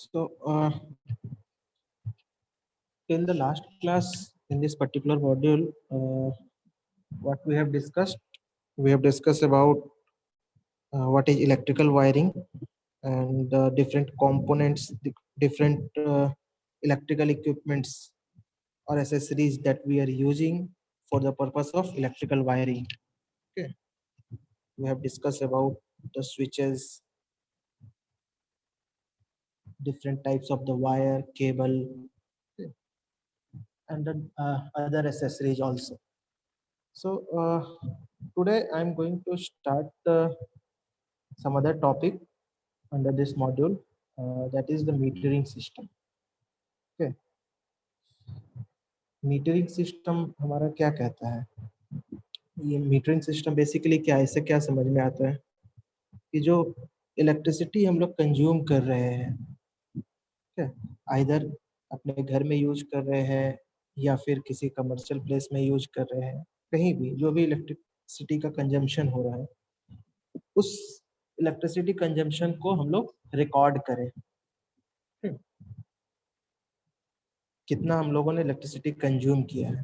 So, in the last class, in this particular module, what we have discussed about what is electrical wiring and different components, different electrical equipments or accessories that we are using for the purpose of electrical wiring. Okay, we have discussed about the switches, different types of the wire, cable, okay, and then other accessories also. So today I'm going to start some other topic under this module, that is the metering system. Okay, metering system हमारा क्या कहता है? ये metering system basically क्या है, इससे क्या समझ में आता है कि जो इलेक्ट्रिसिटी हम लोग कंज्यूम कर रहे हैं, ठीक है, आइदर अपने घर में यूज कर रहे हैं या फिर किसी कमर्शियल प्लेस में यूज कर रहे हैं, कहीं भी जो भी इलेक्ट्रिसिटी का कंजम्पशन हो रहा है, उस इलेक्ट्रिसिटी कंजम्पशन को हम लोग रिकॉर्ड करें। कितना हम लोगों ने इलेक्ट्रिसिटी कंज्यूम किया है,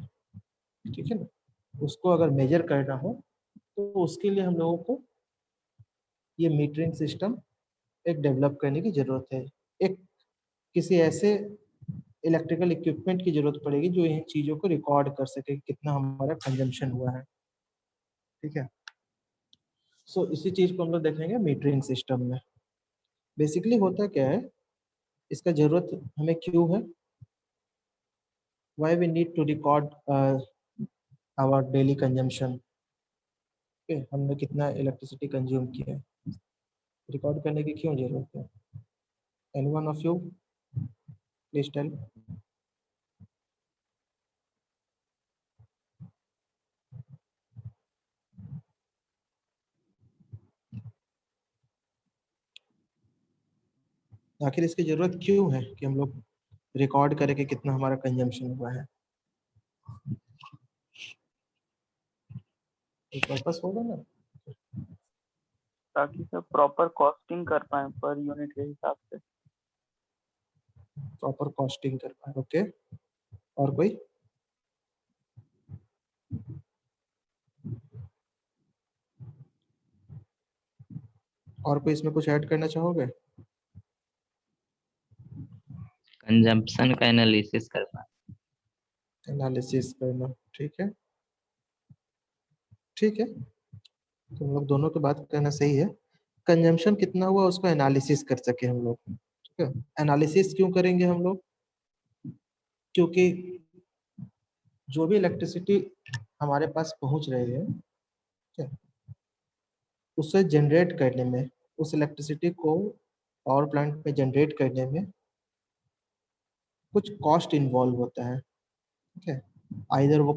ठीक है ना, उसको अगर मेजर करना हो तो उसके लिए हम लोगों को ये मीटरिंग सिस्टम एक डेवलप करने की जरूरत है। एक किसी ऐसे इलेक्ट्रिकल इक्विपमेंट की जरूरत पड़ेगी जो इन चीजों को रिकॉर्ड कर सके, कितना हमारा कंजम्पशन हुआ है, ठीक है। सो इसी चीज को हम लोग देखेंगे मीटरिंग सिस्टम में। बेसिकली होता क्या है, इसका जरूरत हमें क्यों है, why we need to record our daily consumption, okay, हमने कितना इलेक्ट्रिसिटी कंज्यूम किया है, रिकॉर्ड करने की क्यों जरूरत है? Any one of you please tell. आखिर इसकी जरूरत क्यों है कि हम लोग रिकॉर्ड करें कि कितना हमारा कंजम्पशन हुआ है? एक पर्पस होगा ना, ताकि सब प्रॉपर कॉस्टिंग कर पाए पर यूनिट के हिसाब से। प्रॉपर कॉस्टिंग कर पाए, ओके। और कोई? और कोई इसमें कुछ ऐड करना चाहोगे? कंजम्पशन का एनालिसिस कर पाए। एनालिसिस करना, ठीक है, ठीक है, तुम लोग दोनों की बात करना सही है। कंजम्पशन कितना हुआ उसको एनालिसिस कर सके हम लोग, ठीक है। एनालिसिस क्यों करेंगे हम लोग? क्योंकि जो भी इलेक्ट्रिसिटी हमारे पास पहुंच रही है, ठीक है, उसे जनरेट करने में, उस इलेक्ट्रिसिटी को पावर प्लांट में जनरेट करने में कुछ कॉस्ट इन्वॉल्व होता है, ठीक है। आइदर वो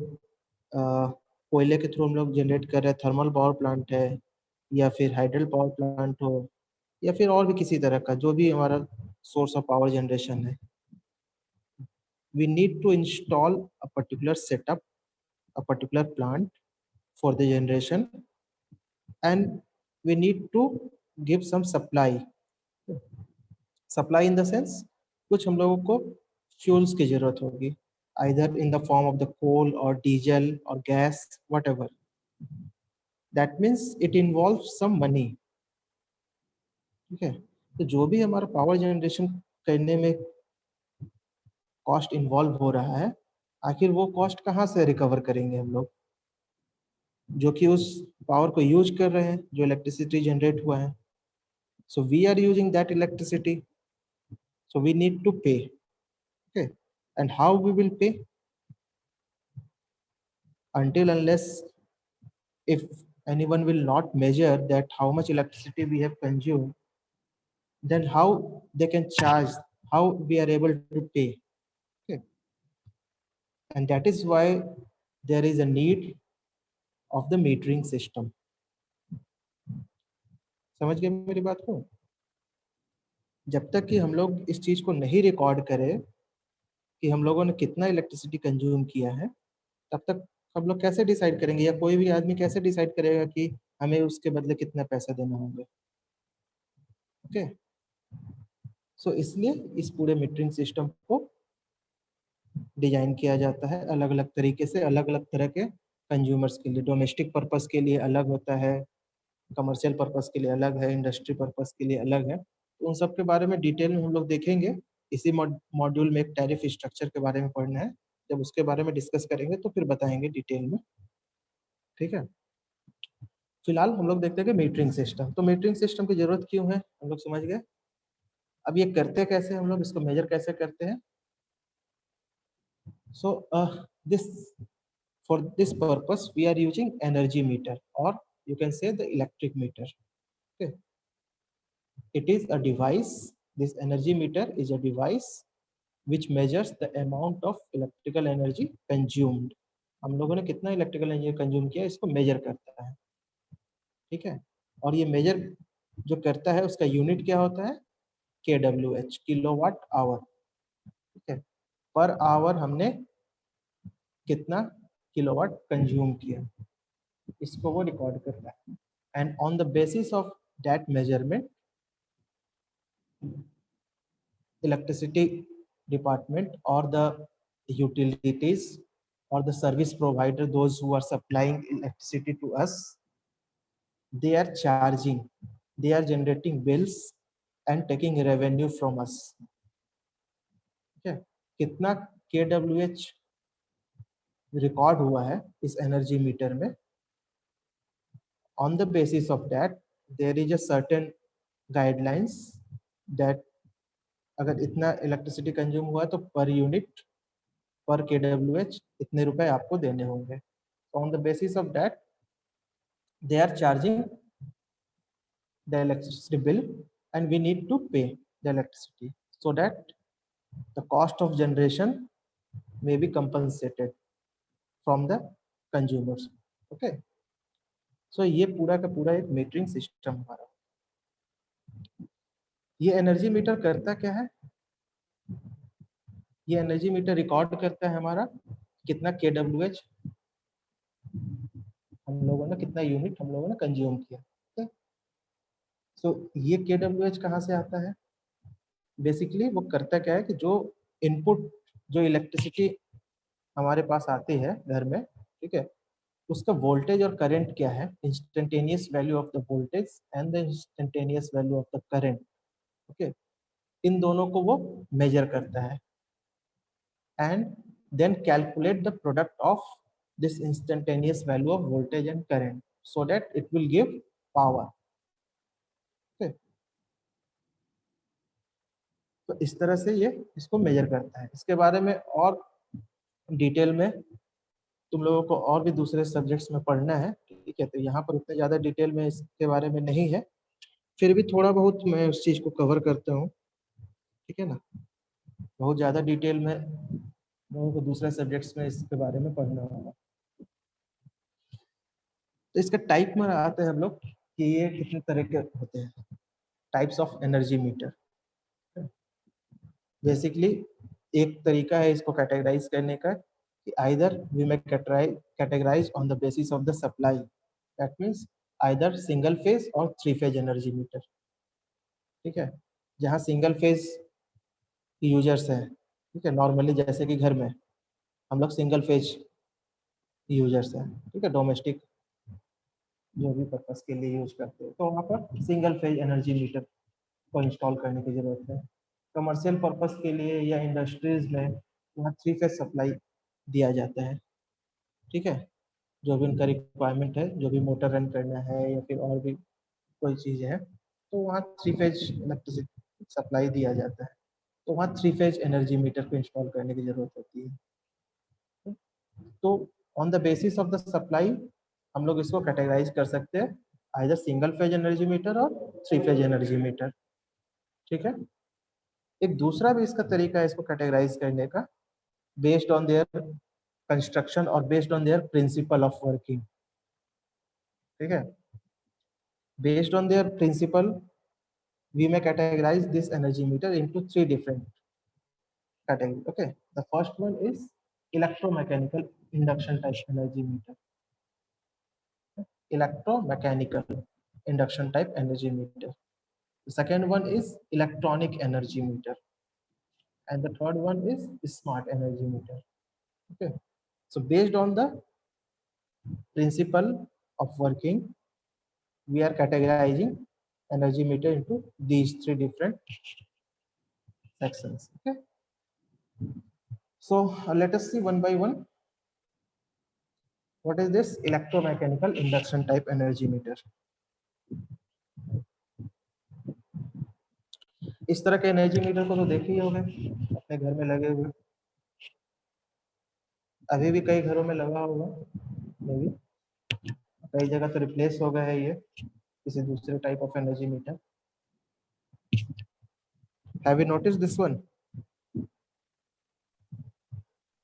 कोयले के थ्रू हम लोग जनरेट कर रहे हैं, थर्मल पावर प्लांट है, या फिर हाइडल पावर प्लांट हो, या फिर और भी किसी तरह का जो भी हमारा सोर्स ऑफ पावर जनरेशन है। We need to install a particular setup, a particular plant for the generation, and we need to give some supply. Supply in the sense, कुछ हम लोगों को fuels की जरूरत होगी, either in the form of the coal or diesel or gas, whatever. That means it involves some money. ठीक है, तो जो भी हमारा पावर जनरेशन करने में कॉस्ट इन्वॉल्व हो रहा है, आखिर वो कॉस्ट कहाँ से रिकवर करेंगे हम लोग, जो कि उस पावर को यूज कर रहे हैं, जो इलेक्ट्रिसिटी जनरेट हुआ है। So we are using that electricity, so we need to pay, okay. And how we will pay? until unless if anyone will not measure that how much electricity we have consumed, then how they can charge, how we are able to pay, okay. And that is why there is a need of the metering system. समझ गए मेरी बात को? जब तक कि हम लोग इस चीज को नहीं रिकॉर्ड करें कि हम लोगों ने कितना इलेक्ट्रिसिटी कंज्यूम किया है, तब तक हम लोग कैसे डिसाइड करेंगे, या कोई भी आदमी कैसे डिसाइड करेगा कि हमें उसके बदले कितना पैसा देना होगा, ओके। सो इसलिए इस पूरे मीटरिंग सिस्टम को डिजाइन किया जाता है अलग अलग तरीके से, अलग अलग तरह के कंज्यूमर्स के लिए। डोमेस्टिक पर्पस के लिए अलग होता है, कमर्शियल पर्पस के लिए अलग है, इंडस्ट्री पर्पस के लिए अलग है। तो उन सब के बारे में डिटेल में हम लोग देखेंगे। इसी मॉड्यूल में एक टैरिफ स्ट्रक्चर के बारे में पढ़ना है, जब उसके बारे में डिस्कस करेंगे तो फिर बताएंगे डिटेल में, ठीक है। फिलहाल हम लोग देखते हैं कि मीटरिंग सिस्टम, तो मीटरिंग सिस्टम की जरूरत क्यों है हम लोग समझ गए। अब ये करते कैसे, हम लोग इसको मेजर कैसे करते हैं। सो this for this purpose we are using energy meter, or you can say the electric meter. Okay, it is a device, this energy meter is a device which measures the amount of electrical energy consumed. हम लोगों ने कितना electrical energy consume किया इसको major करता है, ठीक है। और ये मेजर जो करता है उसका यूनिट क्या होता है, kWh, किलोवाट आवर, ठीक है। पर आवर हमने कितना किलोवाट कंज्यूम किया इसको वो रिकॉर्ड करता है। And on the basis of that measurement electricity department और the utilities or the service provider, those who are supplying electricity to us, they are charging, they are generating bills and taking revenue from us, ठीक है। कितना kWh record हुआ है इस energy meter में, on the basis of that there is a certain guidelines that अगर इतना electricity consume हुआ तो पर यूनिट पर kWh इतने रुपए आपको देने होंगे। On the basis of that they are charging the electricity bill and we need to pay the electricity so that the cost of generation may be compensated from the consumers, okay। so ये पूरा का पूरा एक metering system हमारा। ये energy meter करता क्या है, ये एनर्जी मीटर रिकॉर्ड करता है हमारा कितना kWh हम लोगों ने, कितना यूनिट हम लोगों ने कंज्यूम किया, ठीक है। सो ये kWh कहाँ से आता है, बेसिकली वो करता क्या है कि जो इनपुट जो इलेक्ट्रिसिटी हमारे पास आती है घर में, ठीक है, उसका वोल्टेज और करंट क्या है, instantaneous value of the voltage and the instantaneous value of the current, okay, इन दोनों को वो मेजर करता है and then calculate the product of this instantaneous value of voltage and current so that it will give power, okay. तो इस तरह से ये इसको मेजर करता है। इसके बारे में और डिटेल में तुम लोगों को और भी दूसरे सब्जेक्ट्स में पढ़ना है, ठीक है, तो यहाँ पर उतने ज़्यादा डिटेल में इसके बारे में नहीं है, फिर भी थोड़ा बहुत मैं उस चीज़ को कवर करता हूँ, ठीक है ना। बहुत ज़्यादा डिटेल में लोगों को दूसरे सब्जेक्ट्स में इसके बारे में पढ़ना होगा। तो इसका टाइप में आते हैं हम लोग कि ये कितने तरह के होते हैं, types of energy meter. Basically एक तरीका है इसको कैटेगराइज करने का कि either we may categorize on the basis of the supply, that means either single phase और 3 फेज एनर्जी मीटर, ठीक है। जहाँ सिंगल फेज यूजर्स हैं, ठीक है, नॉर्मली जैसे कि घर में हम लोग सिंगल फेज यूजर्स हैं, ठीक है, डोमेस्टिक जो भी पर्पस के लिए यूज करते हैं, तो वहाँ पर सिंगल फेज एनर्जी मीटर को इंस्टॉल करने की जरूरत है। कमर्शियल पर्पस के लिए या इंडस्ट्रीज में वहाँ 3 फेज सप्लाई दिया जाता है, ठीक है। जो भी उनका रिक्वायरमेंट है, जो भी मोटर रन करना है या फिर और भी कोई चीज़ है, तो वहाँ 3 फेज इलेक्ट्रिसिटी सप्लाई दिया जाता है, तो वहाँ 3 फेज एनर्जी मीटर को इंस्टॉल करने की जरूरत होती है। तो on the basis of the supply हम लोग इसको कैटेगराइज कर सकते हैं, either single phase energy meter और 3 फेज एनर्जी मीटर, ठीक है। एक दूसरा भी इसका तरीका है इसको कैटेगराइज करने का, बेस्ड ऑन देयर कंस्ट्रक्शन और based on their principle of working, ठीक है। Based on their principle we may categorize this energy meter into 3 different categories, okay। The first one is electromechanical induction type energy meter, electromechanical induction type energy meter, The second one is electronic energy meter, and the third one is smart energy meter. Okay, so based on the principle of working, we are categorizing energy meter into these three different sections. Okay, so let us see one by one. What is this electromechanical induction type energy meter? इस तरह के energy meter को तो देखे ही होंगे अपने घर में लगे हुए, अभी भी कई घरों में लगा होगा, मे बी कई जगह तो रिप्लेस हो गया है ये किसी दूसरे type of energy metre. Have you notice this one?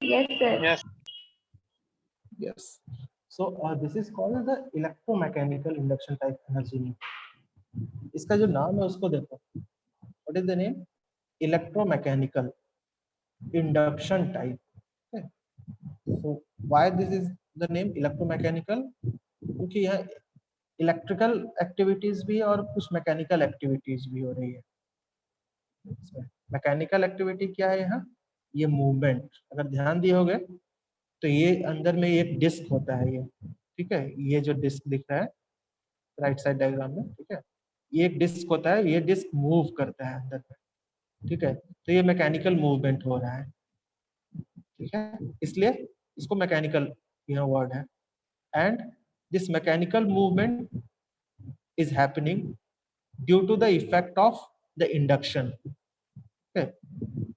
Yes, sir. Yes. Yes. So this is called the electromechanical induction type energy meter. इसका जो नाम है उसको देखो. What is the name? Electromechanical induction type. Okay. So why this is the name electromechanical? क्योंकि यहाँ electrical activities भी और कुछ मैकेनिकल एक्टिविटीज भी हो रही है. मैकेनिकल एक्टिविटी क्या है यहाँ? ये मूवमेंट. अगर ध्यान दिए होगे तो ये अंदर में एक डिस्क होता है ये, ठीक है, ये जो डिस्क दिख रहा है राइट साइड डायग्राम में, ठीक है, ये एक डिस्क होता है, ये डिस्क मूव करता है अंदर में, ठीक है, तो ये मैकेनिकल मूवमेंट हो रहा है, ठीक है, इसलिए इसको मैकेनिकल यह वर्ड है. And this mechanical movement is happening due to the effect of the induction.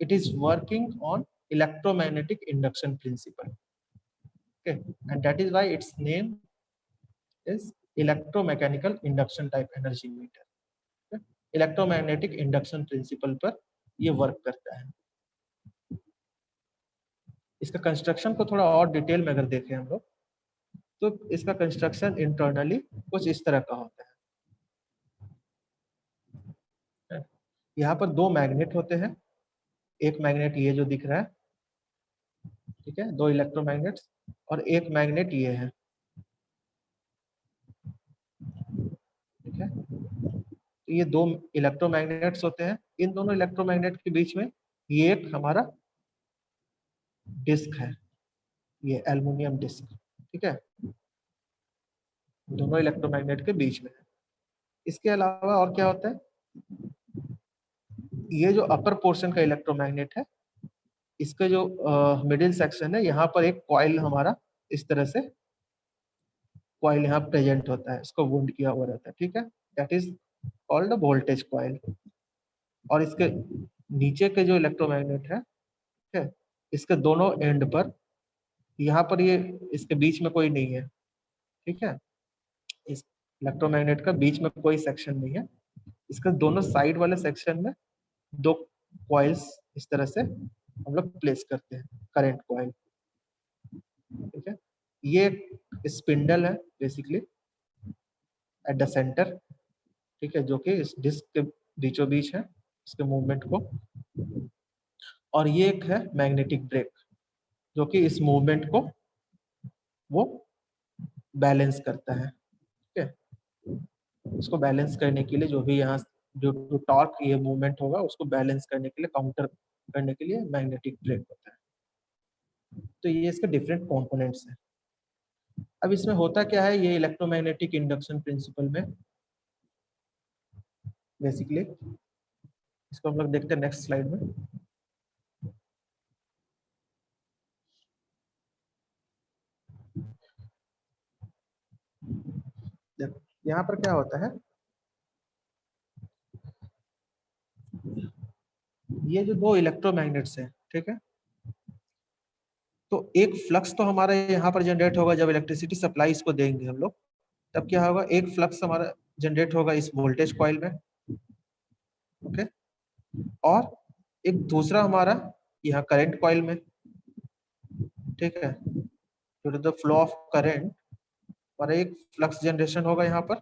It is working on electromagnetic induction principle. Okay, and that is why its name is electromechanical induction type energy meter. Okay? Electromagnetic induction principle पर ये work करता है. इसका construction को थोड़ा और detail में अगर देखें हम लोग तो इसका कंस्ट्रक्शन इंटरनली कुछ इस तरह का होता है. यहाँ पर दो मैग्नेट होते हैं. एक मैग्नेट ये जो दिख रहा है, ठीक है, दो इलेक्ट्रोमैग्नेट्स, और एक मैग्नेट ये है, ठीक है. तो ये दो इलेक्ट्रोमैग्नेट्स होते हैं. इन दोनों इलेक्ट्रोमैग्नेट के बीच में ये एक हमारा डिस्क है, ये एल्युमिनियम डिस्क, ठीक है, दोनों इलेक्ट्रोमैग्नेट के बीच में है. इसके अलावा और क्या होता है? ये जो अपर पोर्शन का इलेक्ट्रोमैग्नेट है, इसका जो मिडिल सेक्शन है, यहाँ पर एक कॉइल हमारा इस तरह से कॉइल यहाँ प्रेजेंट होता है, इसको वुंड किया हुआ रहता है, ठीक है, that is called voltage coil. और इसके नीचे के जो इलेक्ट्रोमैग्नेट है, ठीक है, इसके दोनों एंड पर, यहाँ पर ये इसके बीच में कोई नहीं है, ठीक है, इस इलेक्ट्रोमैग्नेट का बीच में कोई सेक्शन नहीं है. इसका दोनों साइड वाले सेक्शन में दो कॉइल्स इस तरह से हम लोग प्लेस करते हैं, करंट कॉइल, ठीक है. ये स्पिंडल है बेसिकली एट द सेंटर, ठीक है, जो कि इस डिस्क के बीचों बीच है इसके मूवमेंट को. और ये एक है मैग्नेटिक ब्रेक जो कि इस मूवमेंट को वो बैलेंस करता है, ठीक है. उसको बैलेंस करने के लिए जो भी यहाँ जो टॉर्क ये मूवमेंट होगा उसको बैलेंस करने के लिए, काउंटर करने के लिए मैग्नेटिक ब्रेक होता है. तो ये इसके डिफरेंट कंपोनेंट्स हैं. अब इसमें होता क्या है, ये इलेक्ट्रोमैग्नेटिक इंडक्शन प्रिंसिपल में बेसिकली, इसको हम लोग देखते हैं नेक्स्ट स्लाइड में. देखो यहाँ पर क्या होता है, ये जो दो इलेक्ट्रोमैग्नेट्स हैं, ठीक है, तो एक फ्लक्स तो हमारा यहाँ पर जनरेट होगा जब इलेक्ट्रिसिटी सप्लाई इसको देंगे हम लोग, तब क्या होगा, एक फ्लक्स हमारा जनरेट होगा इस वोल्टेज कॉइल में, ओके, और एक दूसरा हमारा यहाँ करंट कॉइल में, ठीक है, due to the flow of current और एक फ्लक्स जनरेशन होगा यहाँ पर.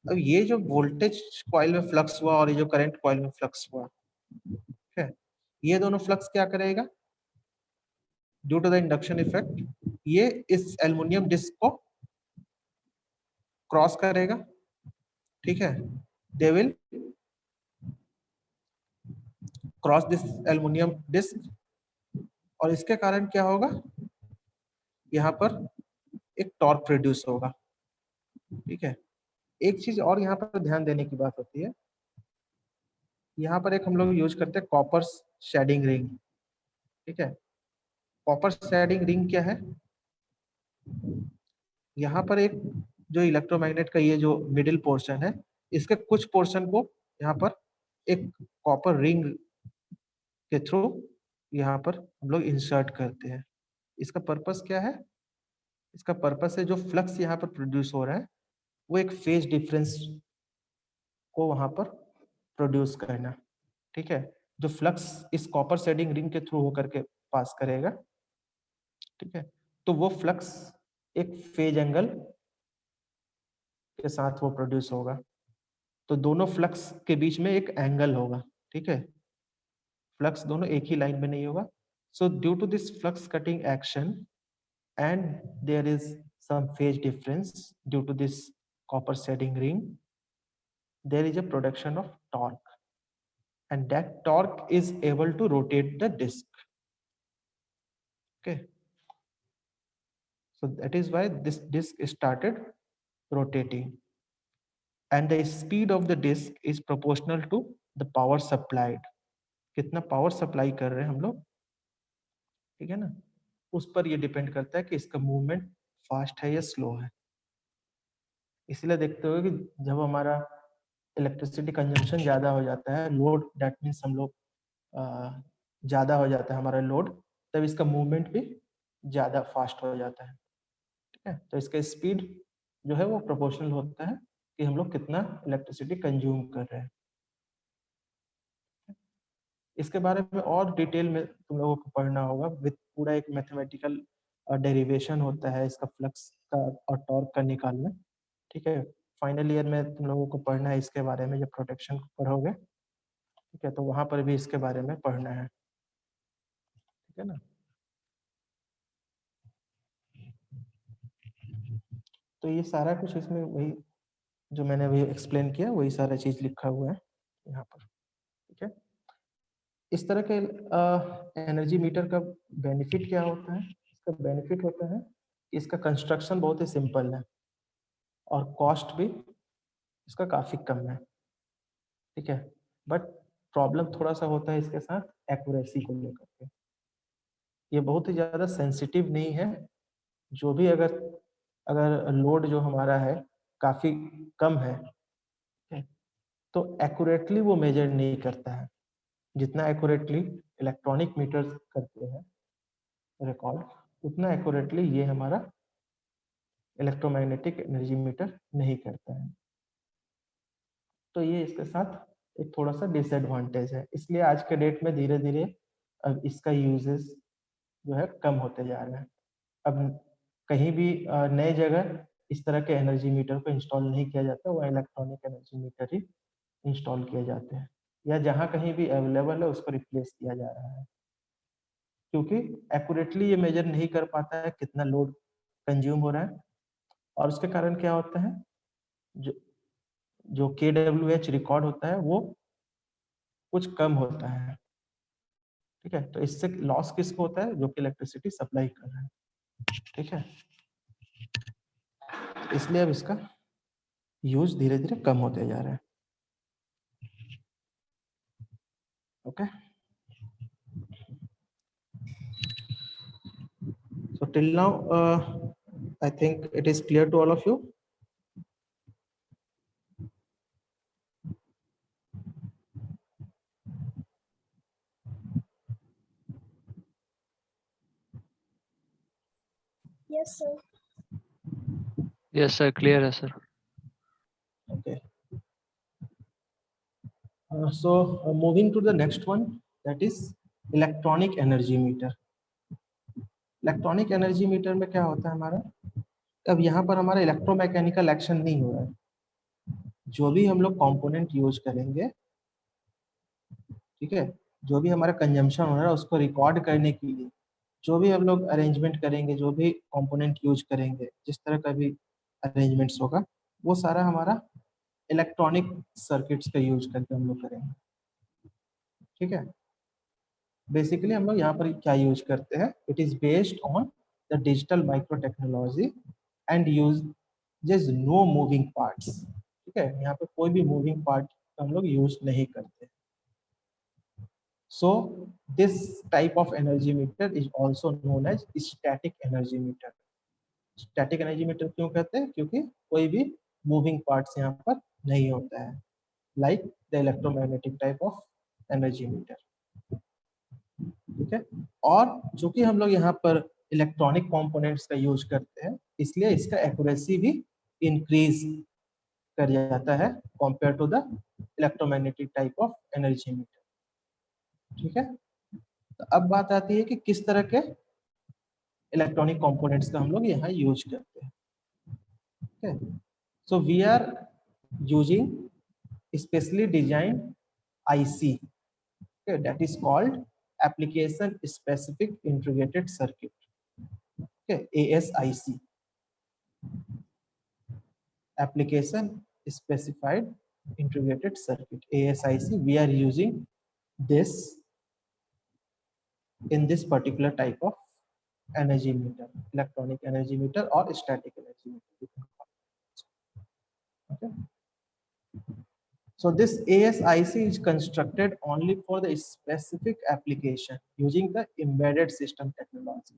अब ये जो वोल्टेज कॉइल में फ्लक्स हुआ और ये जो करंट कॉइल में फ्लक्स हुआ, ठीक है, ये दोनों फ्लक्स क्या करेगा, due to the induction effect ये इस एल्युमिनियम डिस्क को क्रॉस करेगा, ठीक है, they will cross this aluminium disc और इसके कारण क्या होगा, यहाँ पर एक टॉर्क प्रोड्यूस होगा। ठीक है, एक चीज और यहाँ पर ध्यान देने की बात होती है, यहाँ पर एक हम लोग यूज करते हैं कॉपर शेडिंग रिंग। ठीक है, कॉपर शेडिंग रिंग क्या है, यहाँ पर एक जो इलेक्ट्रोमैग्नेट का ये जो मिडिल पोर्शन है, इसके कुछ पोर्शन को यहाँ पर एक कॉपर रिंग के थ्रू यहाँ पर हम लोग इंसर्ट करते हैं। इसका पर्पस क्या है, इसका पर्पस है जो फ्लक्स यहाँ पर प्रोड्यूस हो रहा है वो एक फेज डिफरेंस को वहां पर प्रोड्यूस करना। ठीक है, जो फ्लक्स इस कॉपर शेडिंग रिंग के थ्रू होकर के पास करेगा, ठीक है, तो वो फ्लक्स एक फेज एंगल के साथ वो प्रोड्यूस होगा। तो दोनों फ्लक्स के बीच में एक एंगल होगा। ठीक है, फ्लक्स दोनों एक ही लाइन में नहीं होगा। So due to this flux cutting action and there is some phase difference due to this copper shedding ring, there is a production of torque and that torque is able to rotate the disc. Okay, so that is why this disc started rotating and the speed of the disc is proportional to the power supplied. कितना power supply कर रहे हैं हम लोग, ठीक है ना, उस पर ये डिपेंड करता है कि इसका मूवमेंट फास्ट है या स्लो है। इसलिए देखते हो कि जब हमारा इलेक्ट्रिसिटी कंजम्पशन ज़्यादा हो जाता है, लोड दैट मीन्स हम लोग ज़्यादा हो जाता है हमारा लोड, तब इसका मूवमेंट भी ज़्यादा फास्ट हो जाता है। ठीक है, तो इसका स्पीड जो है वो प्रोपोर्शनल होता है कि हम लोग कितना इलेक्ट्रिसिटी कंज्यूम कर रहे हैं। इसके बारे में और डिटेल में तुम लोगों को पढ़ना होगा, विद पूरा एक मैथमेटिकल डेरिवेशन होता है इसका फ्लक्स का और टॉर्क का निकालना। ठीक है, फाइनल ईयर में तुम लोगों को पढ़ना है इसके बारे में, जब प्रोटेक्शन पढ़ोगे, ठीक है, तो वहां पर भी इसके बारे में पढ़ना है। ठीक है ना, तो ये सारा कुछ इसमें वही जो मैंने अभी एक्सप्लेन किया वही सारा चीज लिखा हुआ है यहाँ पर। ठीक है, इस तरह के एनर्जी मीटर का बेनिफिट क्या होता है, इसका बेनिफिट होता है कि इसका कंस्ट्रक्शन बहुत ही सिंपल है और कॉस्ट भी इसका काफी कम है। ठीक है, बट प्रॉब्लम थोड़ा सा होता है इसके साथ एक्यूरेसी को लेकर के, ये बहुत ही ज्यादा सेंसिटिव नहीं है। जो भी अगर लोड जो हमारा है काफी कम है, तो एक्यूरेटली वो मेजर नहीं करता है जितना एक्यूरेटली इलेक्ट्रॉनिक मीटर करते हैं रिकॉर्ड, उतना एक्यूरेटली ये हमारा इलेक्ट्रोमैग्नेटिक एनर्जी मीटर नहीं करता है। तो ये इसके साथ एक थोड़ा सा डिसएडवांटेज है, इसलिए आज के डेट में धीरे धीरे अब इसका यूजेस जो है कम होते जा रहे हैं। अब कहीं भी नए जगह इस तरह के एनर्जी मीटर को इंस्टॉल नहीं किया जाता, वो इलेक्ट्रॉनिक एनर्जी मीटर ही इंस्टॉल किए जाते हैं, या जहाँ कहीं भी अवेलेबल है उसको रिप्लेस किया जा रहा है, क्योंकि एक्यूरेटली ये मेजर नहीं कर पाता है कितना लोड कंज्यूम हो रहा है। और उसके कारण क्या होता है, जो KWH रिकॉर्ड होता है वो कुछ कम होता है। ठीक है, तो इससे लॉस किसको होता है, जो कि इलेक्ट्रिसिटी सप्लाई कर रहा है। ठीक है, इसलिए अब इसका यूज धीरे धीरे कम होते जा रहा है। Okay, so till now I think it is clear to all of you. Yes, sir. Yes, sir. Clear है sir. Okay, so moving to the next one, that is electronic energy meter. Electronic energy meter में क्या होता है हमारा, अब यहाँ पर हमारा इलेक्ट्रोमैकेनिकल एक्शन नहीं हो रहा है, जो भी हम लोग कंपोनेंट यूज करेंगे, ठीक है, जो भी हमारा कंजम्पशन हो रहा है उसको रिकॉर्ड करने के लिए जो भी हम लोग अरेंजमेंट करेंगे, जो भी कंपोनेंट यूज करेंगे, जिस तरह का भी अरेंजमेंट्स होगा, वो सारा हमारा इलेक्ट्रॉनिक सर्किट्स का यूज करके हम लोग करेंगे। ठीक है, बेसिकली हम लोग यहाँ पर क्या यूज करते हैं, it is based on the digital micro technology and uses no moving parts. ठीक है, यहाँ पे कोई भी मूविंग पार्ट हम लोग यूज नहीं करते। So this type of energy meter is also known as static energy meter. Static energy meter क्यों कहते हैं, क्योंकि कोई भी मूविंग पार्ट्स यहाँ पर नहीं होता है, like the electromagnetic type of energy meter. ठीक है, और चूंकि हम लोग यहाँ पर इलेक्ट्रॉनिक कंपोनेंट्स का यूज करते हैं, इसलिए इसका एक्यूरेसी भी इंक्रीज कर जाता है compare to the electromagnetic type of energy meter. ठीक है, तो अब बात आती है कि किस तरह के इलेक्ट्रॉनिक कंपोनेंट्स का हम लोग यहाँ यूज करते हैं। Okay. So we are using specially designed IC, okay, that is called application specific integrated circuit, okay, ASIC, application specified integrated circuit, ASIC. We are using this in this particular type of energy meter, electronic energy meter or static energy meter. Okay. So this ASIC is constructed only for the specific application using the embedded system technology.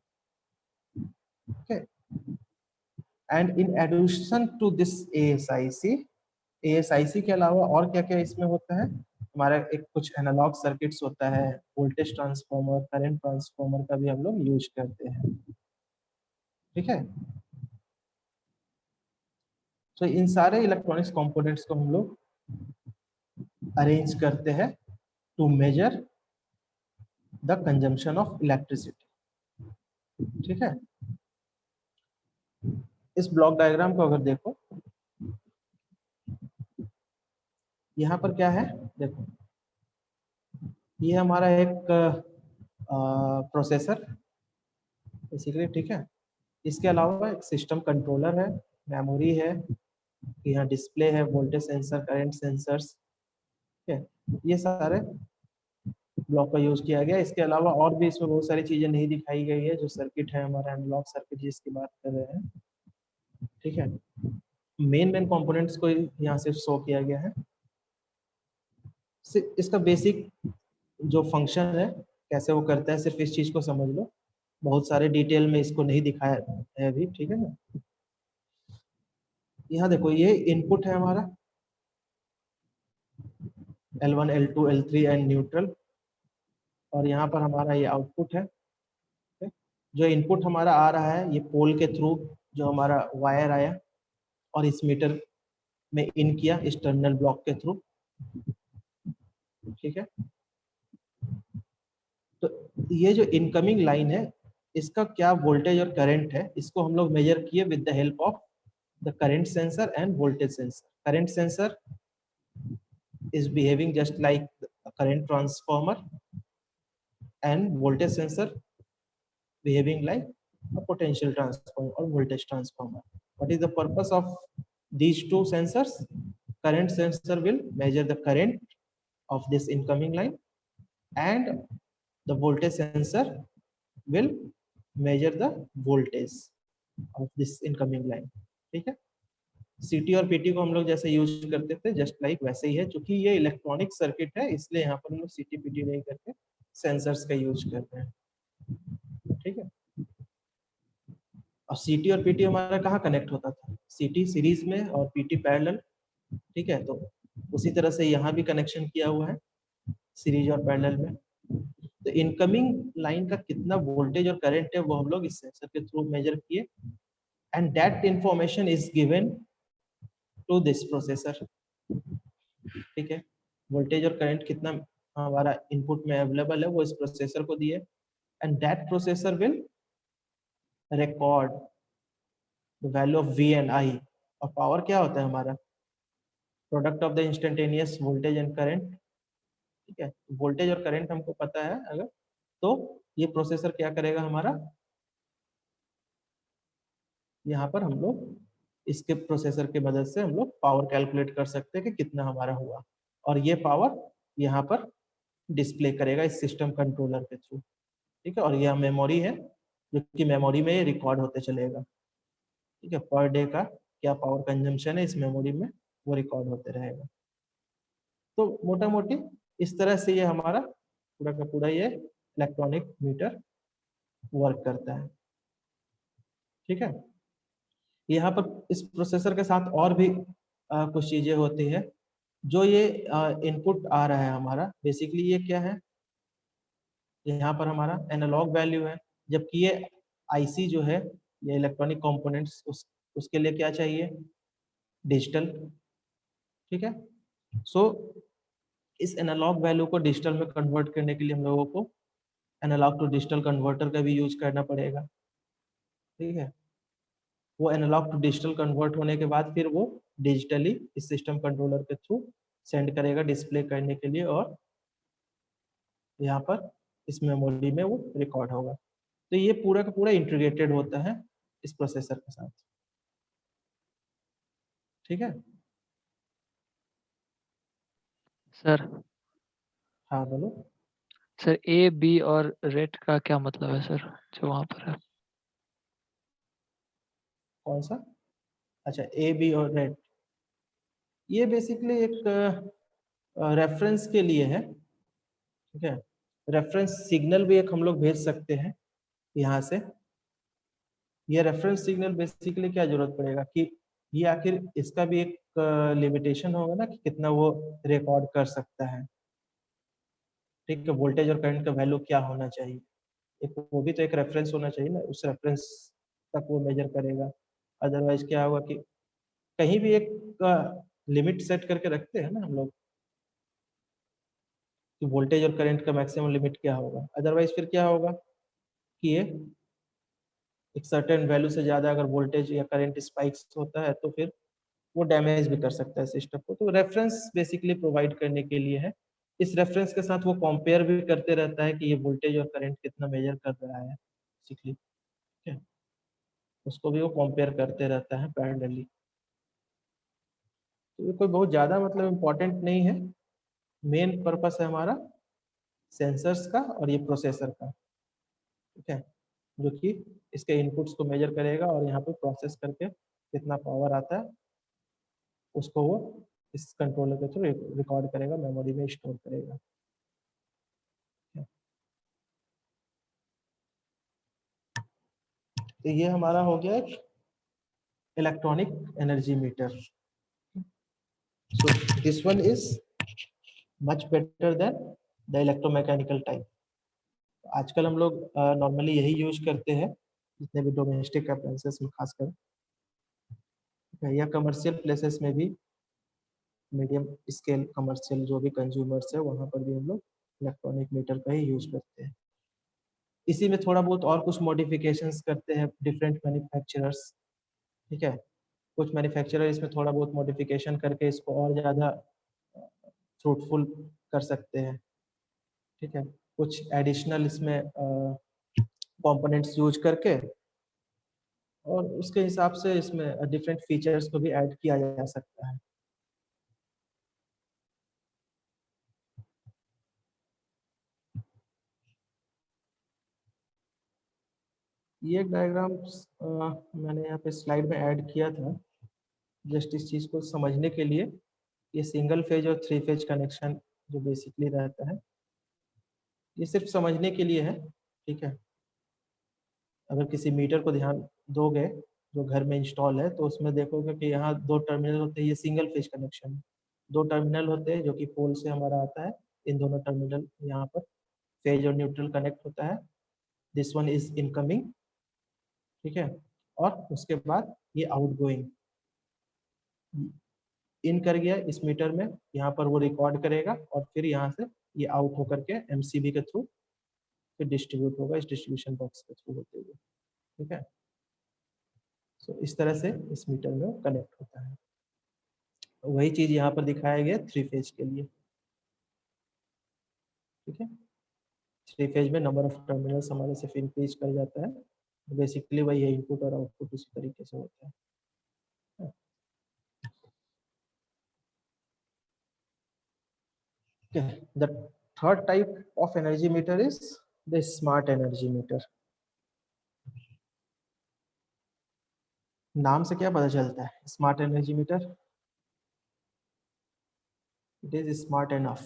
Okay. And in addition to this ASIC के अलावा और क्या क्या इसमें होता है, हमारा एक कुछ एनालॉग सर्किट्स होता है, वोल्टेज ट्रांसफार्मर, करंट ट्रांसफार्मर का भी हम लोग यूज करते हैं। ठीक है, तो इन सारे इलेक्ट्रॉनिक्स कंपोनेंट्स को हम लोग अरेंज करते हैं to measure the consumption of electricity. ठीक है, इस ब्लॉक डायग्राम को अगर देखो, यहाँ पर क्या है, देखो ये हमारा एक प्रोसेसर बेसिकली। ठीक है, इसके अलावा एक सिस्टम कंट्रोलर है, मेमोरी है, यहाँ डिस्प्ले है, वोल्टेज सेंसर, करंट सेंसर्स। ठीक है, ये सारे ब्लॉक का यूज किया गया। इसके अलावा और भी इसमें बहुत सारी चीजें नहीं दिखाई गई है, जो सर्किट है हमारा एनालॉग सर्किट जिसकी बात कर रहे हैं। ठीक है, मेन कंपोनेंट्स को यहाँ से शो किया गया है। इसका बेसिक जो फंक्शन है कैसे वो करता है, सिर्फ इस चीज को समझ लो, बहुत सारे डिटेल में इसको नहीं दिखाया है अभी। ठीक है ना, यहाँ देखो ये इनपुट है हमारा L1, L2, L3 and neutral, और यहाँ पर हमारा ये आउटपुट है। जो इनपुट हमारा आ रहा है ये पोल के थ्रू जो हमारा वायर आया और इस मीटर में इन किया इस टर्मिनल ब्लॉक के थ्रू। ठीक है, तो ये जो इनकमिंग लाइन है इसका क्या वोल्टेज और करंट है, इसको हम लोग मेजर किए with the help of the current sensor end voltage sensor. Current sensor is behaving just like a current transformer and voltage sensor behaving like a potential transformer or voltage transformer. What is the purpose of these two sensors? Current sensor will measure the current of this incoming line and the voltage sensor will measure the voltage of this incoming line. ठीक है, सीटी और PT को हम लोग जैसे use करते थे जस्ट लाइक वैसे ही है। चूंकि ये इलेक्ट्रॉनिक सर्किट है इसलिए यहाँ पर हम लोग सीटी पीटी नहीं करके सेंसर्स का यूज करते हैं। ठीक है, और सीटी और पीटी हमारा कहाँ कनेक्ट होता था, सीटी सीरीज में और पीटी पैरेलल। ठीक है, तो उसी तरह से यहाँ भी कनेक्शन किया हुआ है सीरीज और पैरेलल में। तो इनकमिंग लाइन का कितना वोल्टेज और करंट है वो हम लोग इस सेंसर के थ्रू मेजर किए and that information is given to this processor. ठीक है, वोल्टेज और करंट कितना हमारा इनपुट में अवेलेबल है वो इस प्रोसेसर को दिए and that processor will record the value of V and I। और पावर क्या होता है हमारा, product of the instantaneous voltage and current. ठीक है, वोल्टेज और करंट हमको पता है अगर, तो ये प्रोसेसर क्या करेगा हमारा, यहाँ पर हम लोग इसके प्रोसेसर की मदद से हम लोग पावर कैलकुलेट कर सकते हैं कि कितना हमारा हुआ, और ये पावर यहाँ पर डिस्प्ले करेगा इस सिस्टम कंट्रोलर के थ्रू। ठीक है, और यह मेमोरी है जो कि मेमोरी में रिकॉर्ड होते चलेगा। ठीक है, पर डे का क्या पावर कंजम्पशन है इस मेमोरी में, वो रिकॉर्ड होते रहेगा। तो मोटा मोटी इस तरह से ये हमारा पूरा का पूरा ये इलेक्ट्रॉनिक मीटर वर्क करता है। ठीक है, यहाँ पर इस प्रोसेसर के साथ और भी कुछ चीजें होती है। जो ये इनपुट आ रहा है हमारा, बेसिकली ये क्या है, यहाँ पर हमारा एनालॉग वैल्यू है, जबकि ये आईसी जो है, ये इलेक्ट्रॉनिक कंपोनेंट्स, उसके लिए क्या चाहिए, डिजिटल। ठीक है, सो इस एनालॉग वैल्यू को डिजिटल में कन्वर्ट करने के लिए हम लोगों को एनालॉग टू डिजिटल कन्वर्टर का भी यूज करना पड़ेगा। ठीक है, वो एनालॉग टू डिजिटल कन्वर्ट होने के बाद फिर वो डिजिटली इस सिस्टम कंट्रोलर के थ्रू सेंड करेगा डिस्प्ले करने के लिए, और यहाँ पर इस मेमोरी में वो रिकॉर्ड होगा। तो ये पूरा का पूरा इंटीग्रेटेड होता है इस प्रोसेसर के साथ। ठीक है सर। हाँ बोलो। सर ए बी और रेट का क्या मतलब है सर, जो वहाँ पर है? कौन सा? अच्छा, ए बी और रेड, ये बेसिकली एक रेफरेंस के लिए है। ठीक है, रेफरेंस सिग्नल भी एक हम लोग भेज सकते हैं यहाँ से। ये रेफरेंस सिग्नल बेसिकली क्या जरूरत पड़ेगा कि ये आखिर इसका भी एक लिमिटेशन होगा ना कि कितना वो रिकॉर्ड कर सकता है। ठीक है, वोल्टेज और करंट का वैल्यू क्या होना चाहिए, एक वो भी तो एक रेफरेंस होना चाहिए ना, उस रेफरेंस तक वो मेजर करेगा। अदरवाइज क्या होगा कि कहीं भी एक लिमिट सेट करके रखते हैं ना हम लोग कि वोल्टेज और करंट का मैक्सिमम लिमिट क्या होगा, अदरवाइज फिर क्या होगा कि ये एक सर्टेन वैल्यू से ज्यादा अगर वोल्टेज या करंट स्पाइक्स होता है तो फिर वो डैमेज भी कर सकता है सिस्टम को। तो रेफरेंस बेसिकली प्रोवाइड करने के लिए है। इस रेफरेंस के साथ वो कंपेयर भी करते रहता है कि ये वोल्टेज और करंट कितना मेजर कर रहा है बेसिकली। ठीक है, उसको भी वो कंपेयर करते रहता है पैरेलली। तो ये कोई बहुत ज्यादा मतलब इम्पोर्टेंट नहीं है, मेन पर्पस है हमारा सेंसर्स का और ये प्रोसेसर का। ठीक है, जो कि इसके इनपुट्स को मेजर करेगा और यहाँ पे प्रोसेस करके कितना पावर आता है उसको वो इस कंट्रोलर के थ्रू रिकॉर्ड करेगा, मेमोरी में स्टोर करेगा। तो ये हमारा हो गया electronic energy meter. So this one is much better than the electromechanical type. आजकल हम लोग नॉर्मली यही यूज करते हैं जितने भी डोमेस्टिक अप्लायंसेस में खासकर, या कमर्शियल प्लेसेस में भी, मीडियम स्केल कमर्शियल जो भी कंज्यूमर्स है वहाँ पर भी हम लोग इलेक्ट्रॉनिक मीटर का ही यूज करते हैं। इसी में थोड़ा बहुत और कुछ मॉडिफिकेशंस करते हैं डिफरेंट मैन्युफैक्चरर्स। ठीक है, कुछ मैन्युफैक्चरर इसमें थोड़ा बहुत मॉडिफिकेशन करके इसको और ज़्यादा फ्रूटफुल कर सकते हैं। ठीक है, कुछ एडिशनल इसमें कंपोनेंट्स यूज करके, और उसके हिसाब से इसमें डिफरेंट फीचर्स को भी ऐड किया जा सकता है। ये डायग्राम मैंने यहाँ पे स्लाइड में ऐड किया था जस्ट इस चीज़ को समझने के लिए। ये सिंगल फेज और 3 फेज कनेक्शन जो बेसिकली रहता है, ये सिर्फ समझने के लिए है। ठीक है, अगर किसी मीटर को ध्यान दोगे जो घर में इंस्टॉल है तो उसमें देखोगे कि यहाँ 2 टर्मिनल होते हैं, ये सिंगल फेज कनेक्शन है। 2 टर्मिनल होते हैं जो कि पोल से हमारा आता है, इन दोनों टर्मिनल यहाँ पर फेज और न्यूट्रल कनेक्ट होता है। This one is incoming. ठीक है, और उसके बाद ये आउटगोइंग इन कर गया इस मीटर में, यहाँ पर वो रिकॉर्ड करेगा और फिर यहाँ से ये आउट होकर के एमसीबी के थ्रू फिर डिस्ट्रीब्यूट होगा इस डिस्ट्रीब्यूशन बॉक्स के थ्रू होते हुए। ठीक है, सो इस तरह से इस मीटर में कनेक्ट होता है। वही चीज यहाँ पर दिखाया गया 3 फेज के लिए। ठीक है, 3 फेज में नंबर ऑफ टर्मिनल्स हमारे सिर्फ इंक्रीज कर जाता है, बेसिकली वही है, इनपुट और आउटपुट उसी तरीके से होता है। Okay. The third type of energy meter is the smart energy meter. नाम से क्या पता चलता है smart energy meter? It is smart enough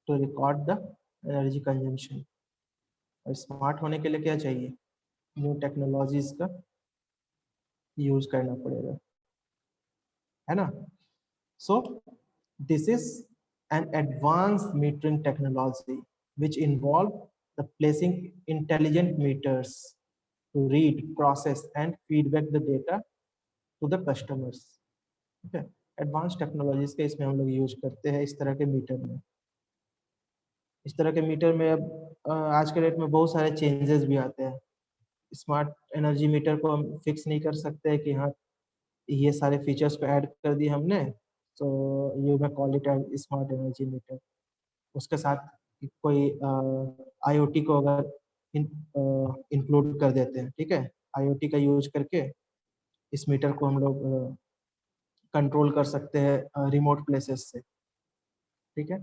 to record the energy consumption. और स्मार्ट होने के लिए क्या चाहिए? न्यू टेक्नोलॉजीज का यूज करना पड़ेगा, है ना? So this is an advanced metering technology which involve the placing intelligent meters to read, process and feedback the data to the customers. Okay, advance technologies के इसमें हम लोग यूज करते हैं इस तरह के मीटर में। इस तरह के मीटर में अब आज के डेट में बहुत सारे चेंजेस भी आते हैं। स्मार्ट एनर्जी मीटर को हम फिक्स नहीं कर सकते कि हाँ ये सारे फीचर्स को ऐड कर दिए हमने तो you may call it as smart energy meter. उसके साथ कोई आईओटी को अगर इंक्लूड कर देते हैं, ठीक है, आईओटी का यूज करके इस मीटर को हम लोग कंट्रोल कर सकते हैं रिमोट प्लेसेस से, ठीक है।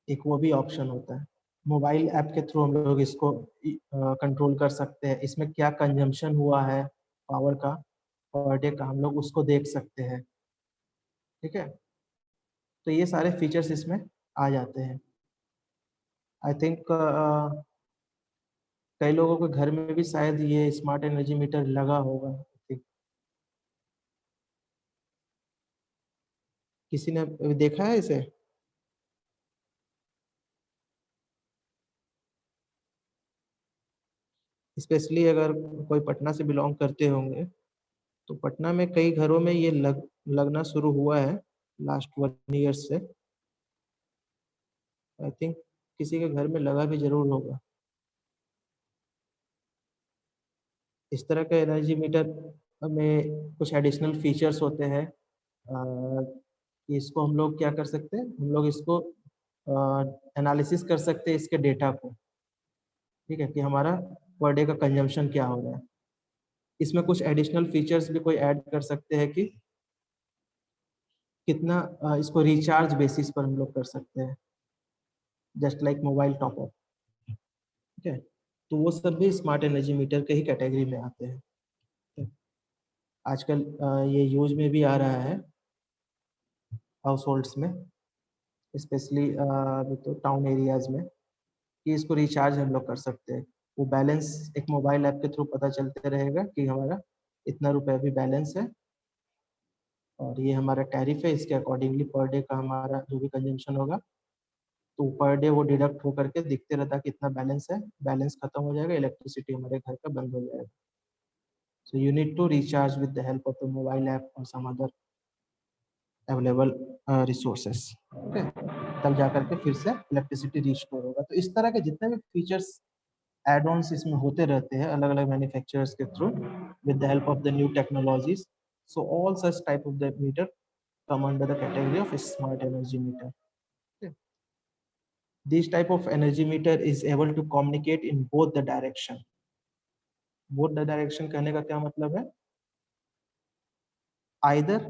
एक वो भी ऑप्शन होता है। मोबाइल ऐप के थ्रू हम लोग इसको कंट्रोल कर सकते हैं। इसमें क्या कंजम्पशन हुआ है पावर का पर डे का हम लोग उसको देख सकते हैं, ठीक है। तो ये सारे फीचर्स इसमें आ जाते हैं। आई थिंक कई लोगों के घर में भी शायद ये स्मार्ट एनर्जी मीटर लगा होगा। किसी ने देखा है इसे? स्पेशली अगर कोई पटना से बिलोंग करते होंगे तो पटना में कई घरों में ये लगना शुरू हुआ है लास्ट 1 ईयर से। आई थिंक किसी के घर में लगा भी जरूर होगा। इस तरह का एनर्जी मीटर में कुछ एडिशनल फीचर्स होते हैं। इसको हम लोग क्या कर सकते हैं, हम लोग इसको एनालिसिस कर सकते हैं इसके डेटा को, ठीक है, कि हमारा पर डे का कंजम्पशन क्या हो रहा है। इसमें कुछ एडिशनल फीचर्स भी कोई ऐड कर सकते हैं कि कितना इसको रिचार्ज बेसिस पर हम लोग कर सकते हैं, just like mobile top up, ठीक है। तो वो सब भी स्मार्ट एनर्जी मीटर के ही कैटेगरी में आते हैं। आजकल ये यूज में भी आ रहा है हाउस होल्ड्स में, स्पेशली तो टाउन एरियाज में, कि इसको रिचार्ज हम लोग कर सकते हैं। वो बैलेंस एक मोबाइल ऐप के थ्रू पता चलते रहेगा कि हमारा इतना रुपए भी बैलेंस है और ये हमारा टैरिफ है, इसके अकॉर्डिंगली पर डे का हमारा जो भी कंजम्पशन होगा तो पर डे वो डिडक्ट होकर के दिखते रहता है कितना बैलेंस है। बैलेंस खत्म हो जाएगा, इलेक्ट्रिसिटी हमारे घर का बंद हो जाएगा। So you need to recharge with the help of the mobile app और some other available resources, okay, तब जाकर के फिर से इलेक्ट्रिसिटी रिस्टोर होगा। तो इस तरह के जितने भी फीचर्स एड ऑन्स इसमें होते रहते हैं अलग अलग मैन्युफैक्चरर्स के through with the help of the new technologies. So all such type of the meter come under the category of smart energy meter. Okay. This type of energy meter is able to communicate in both the direction. Both the direction कहने का क्या मतलब है? Either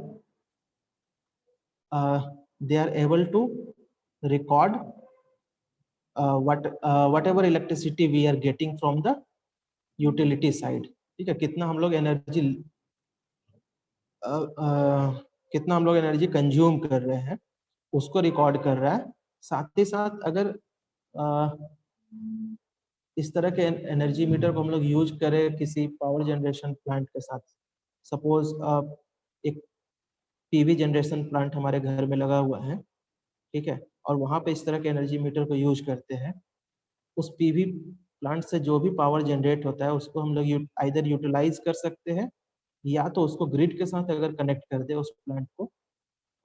they are able to record whatever electricity we are getting from the utility side, ठीक है, कितना हम लोग एनर्जी कितना हम लोग एनर्जी कंज्यूम कर रहे हैं उसको रिकॉर्ड कर रहा है। साथ ही साथ अगर इस तरह के एनर्जी मीटर को हम लोग यूज करें किसी पावर जनरेशन प्लांट के साथ, सपोज एक पीवी जनरेशन प्लांट हमारे घर में लगा हुआ है, ठीक है, और वहां पे इस तरह के एनर्जी मीटर को यूज करते हैं। उस पीवी प्लांट से जो भी पावर जनरेट होता है उसको हम लोग आइदर यूटिलाइज कर सकते हैं या तो उसको ग्रिड के साथ अगर कनेक्ट कर दे उस प्लांट को,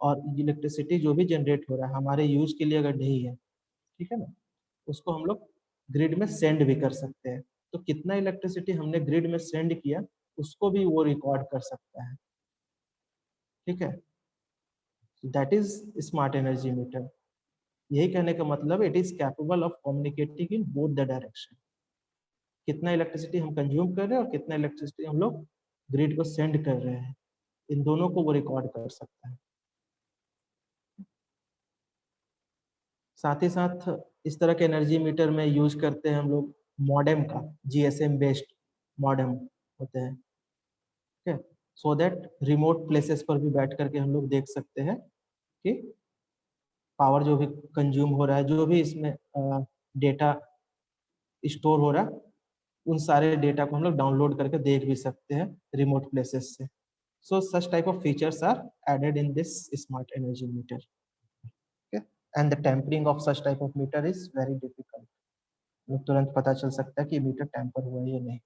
और इलेक्ट्रिसिटी जो भी जनरेट हो रहा है हमारे यूज के लिए अगर नहीं है, ठीक है ना, उसको हम लोग ग्रिड में सेंड भी कर सकते हैं। तो कितना इलेक्ट्रिसिटी हमने ग्रिड में सेंड किया उसको भी वो रिकॉर्ड कर सकता है, ठीक है। That is smart energy metre. यही कहने का मतलब it is capable of communicating in both the direction. कितना इलेक्ट्रिसिटी हम कंज्यूम कर रहे हैं और कितना इलेक्ट्रिसिटी हम लोग ग्रिड को सेंड कर रहे हैं, इन दोनों को वो रिकॉर्ड कर सकता है। साथ ही साथ इस तरह के एनर्जी मीटर में यूज करते हैं हम लोग मॉडेम का, जीएसएम बेस्ड मॉडेम होते हैं, ठीक है, सो दैट रिमोट प्लेसेस पर भी बैठ करके हम लोग देख सकते हैं कि पावर जो भी कंज्यूम हो रहा है, जो भी इसमें डेटा स्टोर हो रहा है, उन सारे डेटा को हम लोग डाउनलोड करके देख भी सकते हैं रिमोट प्लेसेस से. So such type of features are added in this smart energy meter. Okay, and the tampering of such type of meter is very difficult. तुरंत पता चल सकता है कि मीटर टैंपर हुआ है या नहीं.